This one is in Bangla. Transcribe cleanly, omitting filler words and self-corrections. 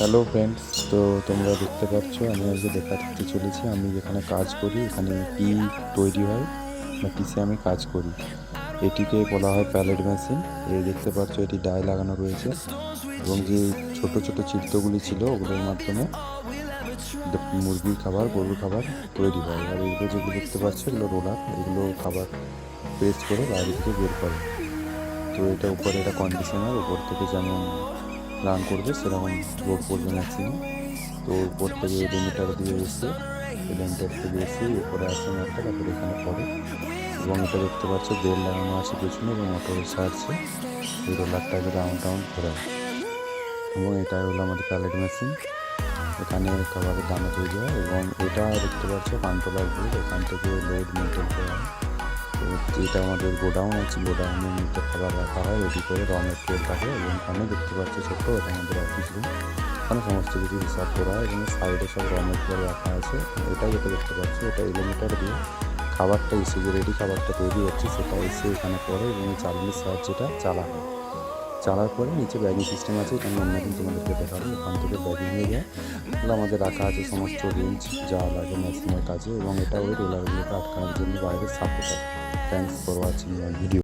হ্যালো ফ্রেন্ডস, তো তোমরা দেখতে পাচ্ছ আমি আজকে দেখাতে চলেছি আমি যেখানে কাজ করি এখানে কি তৈরি হয় বা কিসে আমি কাজ করি। এটিকে বলা হয় প্যালেট মেশিন। এই দেখতে পাচ্ছ এটি ডাই লাগানো রয়েছে এবং যে ছোট ছোট চিত্রগুলি ছিল ওগুলোর মাধ্যমে মুরগির খাবার, গরুর খাবার তৈরি হয়। আর এগুলো যেগুলো দেখতে পাচ্ছ এগুলো রোলার, এগুলো খাবার প্রেস করে বাইরে থেকে বের করে। তো এটা উপরে এটা কন্ডিশনার, উপর থেকে যেমন রান করবে সেরকম লোড পড়বে মেশিনে। তো উপর থেকে এলিমিটার দিয়ে এসে এলিমিটার থেকে এসে উপরে আসে মোটর, তারপরে এখানে পড়ে। এবং এটা দেখতে পাচ্ছ বেল লাগানো আছে পেছনে এবং মোটরের সাহায্যে এই রোলারটাকে রাউন্ড রাউন্ড ঘোরায়। এবং এটা হলো আমাদের প্যালেট মেশিন, এখানে খাবারের দানা তৈরি হয়। এবং এটা দেখতে পাচ্ছ কন্ট্রোলার বোর্ড, এখান থেকে লোড মেনটেন করা হয়। তো যেটা আমাদের গোডাউন আছে, গোডাউনের মধ্যে খাবার রাখা হয় রেডি করে, র মেটেরিয়াল থাকে। এবং এখানে দেখতে পাচ্ছ ছোট্ট এটা আমাদের অফিস রুম, এখানে সমস্ত কিছু হিসাব করা হয় এবং সাইডে সব র মেটেরিয়াল রাখা আছে। এটা যেটা দেখতে পাচ্ছি এটা এলিমিটার দিয়ে খাবারটা এসে যে রেডি খাবারটা তৈরি হচ্ছে সেটা এসে এখানে পড়ে এবং এই চালনির সাহায্যে এটা চালা হয়। চালার পরে নিচে ব্যাগিং সিস্টেম আছে, এটা আমি অন্যদিন তোমাদেরকে দেখাবো। ওখান থেকে ব্যাগিং হয়ে যায়, এগুলো আমাদের রাখা আছে সমস্ত রেঞ্জ যা লাগে মেশিনের কাজে। এবং এটা ওই রোলারগুলোকে আটকানোর জন্য বাইরে সাপোর্ট হয়। Thanks for watching my video.